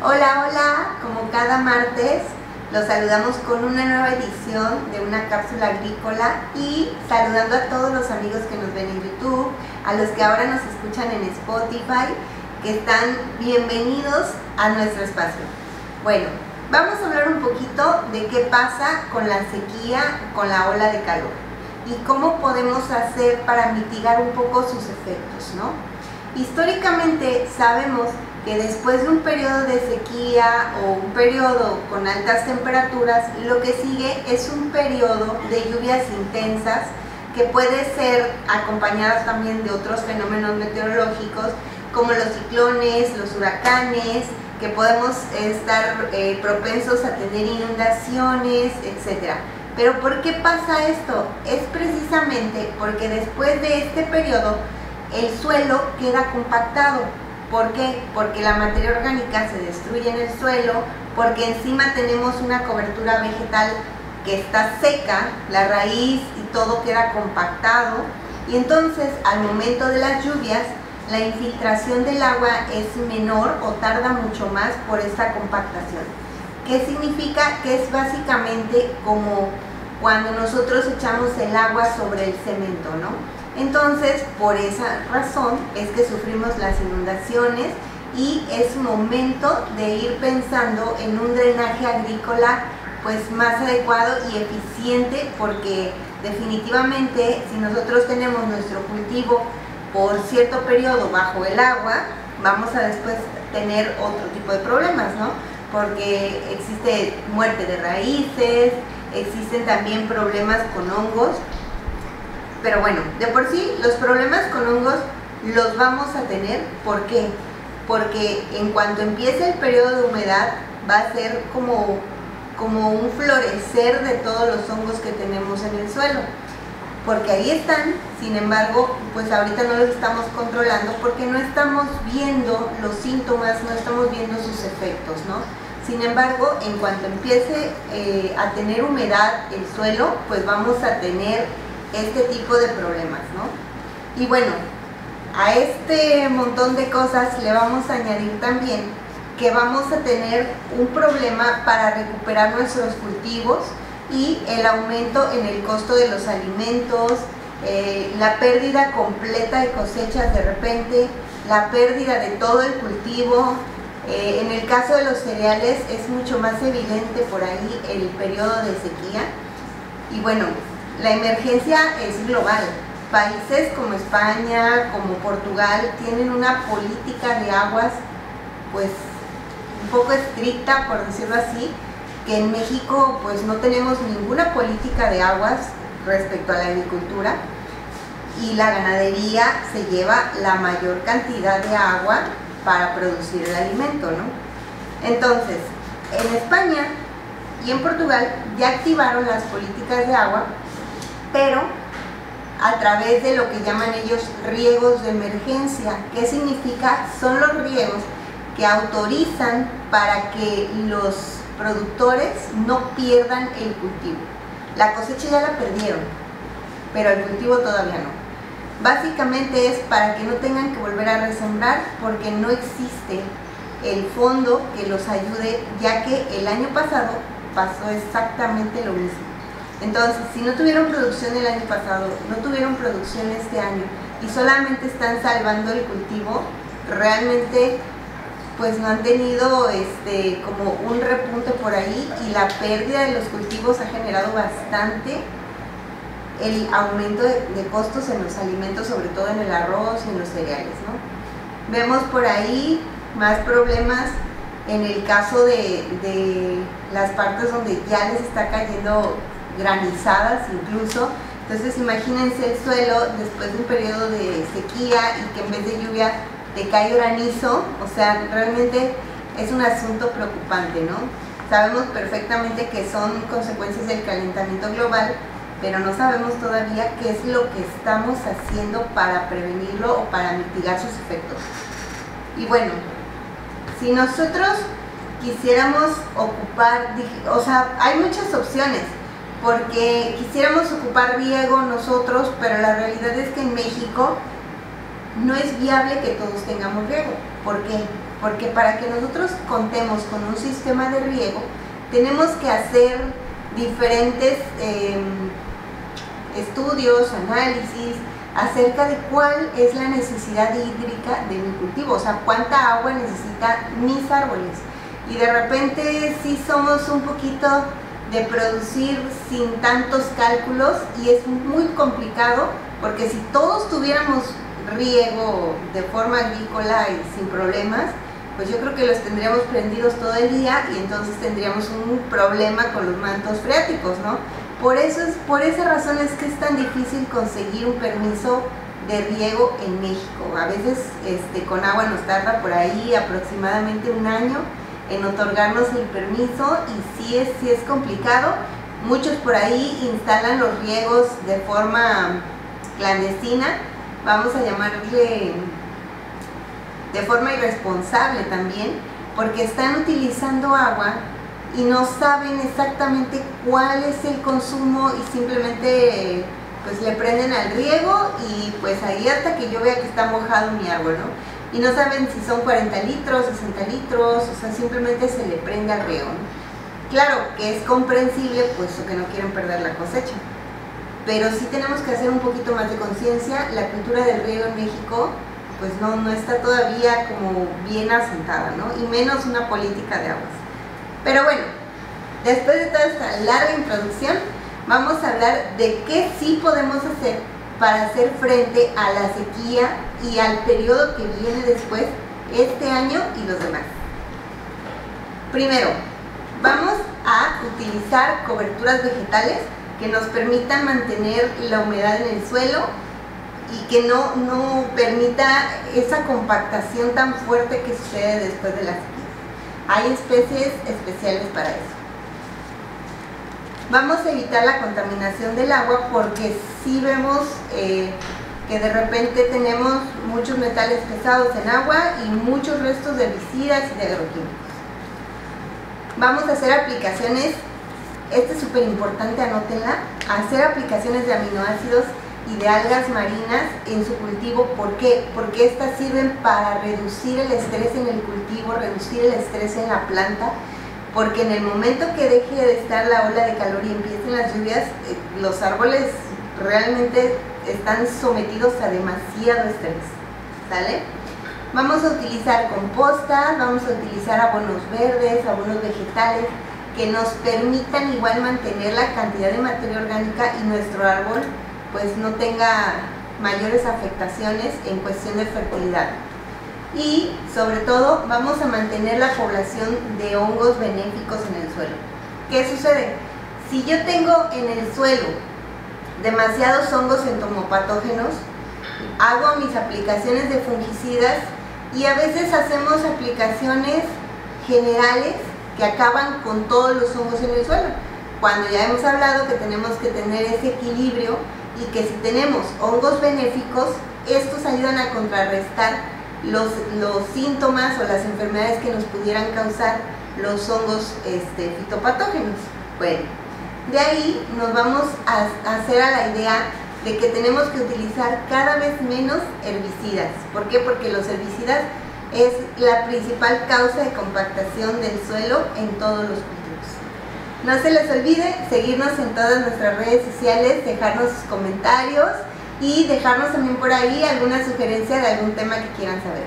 Hola, hola, como cada martes los saludamos con una nueva edición de una cápsula agrícola y saludando a todos los amigos que nos ven en YouTube, a los que ahora nos escuchan en Spotify, que están bienvenidos a nuestro espacio. Bueno, vamos a hablar un poquito de qué pasa con la sequía, con la ola de calor y cómo podemos hacer para mitigar un poco sus efectos, ¿no? Históricamente sabemos que después de un periodo de sequía o un periodo con altas temperaturas, lo que sigue es un periodo de lluvias intensas que puede ser acompañadas también de otros fenómenos meteorológicos como los ciclones, los huracanes, que podemos estar propensos a tener inundaciones, etc. Pero ¿por qué pasa esto? Es precisamente porque después de este periodo el suelo queda compactado. ¿Por qué? Porque la materia orgánica se destruye en el suelo, porque encima tenemos una cobertura vegetal que está seca, la raíz y todo queda compactado, y entonces al momento de las lluvias la infiltración del agua es menor o tarda mucho más por esta compactación. ¿Qué significa? Que es básicamente como cuando nosotros echamos el agua sobre el cemento, ¿no? Entonces, por esa razón es que sufrimos las inundaciones y es momento de ir pensando en un drenaje agrícola pues más adecuado y eficiente, porque definitivamente si nosotros tenemos nuestro cultivo por cierto periodo bajo el agua, vamos a después tener otro tipo de problemas, ¿no? Porque existe muerte de raíces, existen también problemas con hongos. Pero bueno, de por sí los problemas con hongos los vamos a tener. ¿Por qué? Porque en cuanto empiece el periodo de humedad va a ser como un florecer de todos los hongos que tenemos en el suelo. Porque ahí están, sin embargo, pues ahorita no los estamos controlando porque no estamos viendo los síntomas, no estamos viendo sus efectos, ¿no? Sin embargo, en cuanto empiece a tener humedad el suelo, pues vamos a tener este tipo de problemas, ¿no? Y bueno, a este montón de cosas le vamos a añadir también que vamos a tener un problema para recuperar nuestros cultivos y el aumento en el costo de los alimentos, la pérdida completa de cosechas de repente, la pérdida de todo el cultivo. En el caso de los cereales es mucho más evidente por ahí el periodo de sequía. Y bueno, la emergencia es global. Países como España, como Portugal, tienen una política de aguas pues un poco estricta, por decirlo así, que en México pues no tenemos ninguna política de aguas respecto a la agricultura, y la ganadería se lleva la mayor cantidad de agua para producir el alimento, ¿no? Entonces, en España y en Portugal ya activaron las políticas de agua, pero a través de lo que llaman ellos riegos de emergencia. ¿Qué significa? Son los riegos que autorizan para que los productores no pierdan el cultivo. La cosecha ya la perdieron, pero el cultivo todavía no. Básicamente es para que no tengan que volver a resembrar, porque no existe el fondo que los ayude, ya que el año pasado pasó exactamente lo mismo. Entonces, si no tuvieron producción el año pasado, no tuvieron producción este año y solamente están salvando el cultivo, realmente pues no han tenido como un repunte por ahí, y la pérdida de los cultivos ha generado bastante el aumento de costos en los alimentos, sobre todo en el arroz y en los cereales, ¿no? Vemos por ahí más problemas en el caso de las partes donde ya les está cayendo granizadas incluso. Entonces imagínense el suelo después de un periodo de sequía y que en vez de lluvia te cae granizo. O sea, realmente es un asunto preocupante, ¿no? Sabemos perfectamente que son consecuencias del calentamiento global, pero no sabemos todavía qué es lo que estamos haciendo para prevenirlo o para mitigar sus efectos. Y bueno, si nosotros quisiéramos ocupar, o sea, hay muchas opciones, porque quisiéramos ocupar riego nosotros, pero la realidad es que en México no es viable que todos tengamos riego. ¿Por qué? porque para que nosotros contemos con un sistema de riego, tenemos que hacer diferentes estudios, análisis, acerca de cuál es la necesidad hídrica de mi cultivo, o sea, cuánta agua necesitan mis árboles. Y de repente sí somos un poquito de producir sin tantos cálculos y es muy complicado, porque si todos tuviéramos riego de forma agrícola y sin problemas, pues yo creo que los tendríamos prendidos todo el día y entonces tendríamos un problema con los mantos freáticos, ¿no? Por esa razón es que es tan difícil conseguir un permiso de riego en México. A veces con agua nos tarda por ahí aproximadamente un año en otorgarnos el permiso y sí es complicado. Muchos por ahí instalan los riegos de forma clandestina, vamos a llamarle de forma irresponsable también, porque están utilizando agua y no saben exactamente cuál es el consumo y simplemente pues le prenden al riego y pues ahí hasta que yo vea que está mojado mi árbol, ¿no? Y no saben si son 40 litros, 60 litros, o sea, simplemente se le prende al riego, ¿no? Claro que es comprensible, puesto que no quieren perder la cosecha, pero sí tenemos que hacer un poquito más de conciencia. La cultura del riego en México pues no está todavía como bien asentada, ¿no? Y menos una política de aguas. Pero bueno, después de toda esta larga introducción, vamos a hablar de qué sí podemos hacer para hacer frente a la sequía y al periodo que viene después, este año y los demás. Primero, vamos a utilizar coberturas vegetales que nos permitan mantener la humedad en el suelo y que no permita esa compactación tan fuerte que sucede después de la sequía. Hay especies especiales para eso. Vamos a evitar la contaminación del agua, porque sí vemos que de repente tenemos muchos metales pesados en agua y muchos restos de herbicidas y de agroquímicos. Vamos a hacer aplicaciones, esto es súper importante, anótenla, hacer aplicaciones de aminoácidos y de algas marinas en su cultivo. ¿Por qué? Porque estas sirven para reducir el estrés en el cultivo, reducir el estrés en la planta, porque en el momento que deje de estar la ola de calor y empiecen las lluvias, los árboles realmente están sometidos a demasiado estrés, ¿sale? Vamos a utilizar composta, vamos a utilizar abonos verdes, abonos vegetales, que nos permitan igual mantener la cantidad de materia orgánica y nuestro árbol pues no tenga mayores afectaciones en cuestión de fertilidad. Y sobre todo vamos a mantener la población de hongos benéficos en el suelo. ¿Qué sucede? Si yo tengo en el suelo demasiados hongos entomopatógenos, hago mis aplicaciones de fungicidas y a veces hacemos aplicaciones generales que acaban con todos los hongos en el suelo, cuando ya hemos hablado que tenemos que tener ese equilibrio y que si tenemos hongos benéficos, estos ayudan a contrarrestar los síntomas o las enfermedades que nos pudieran causar los hongos fitopatógenos. Bueno, de ahí nos vamos a hacer a la idea de que tenemos que utilizar cada vez menos herbicidas. ¿Por qué? Porque los herbicidas es la principal causa de compactación del suelo en todos los cultivos. No se les olvide seguirnos en todas nuestras redes sociales, dejarnos sus comentarios y dejarnos también por ahí alguna sugerencia de algún tema que quieran saber.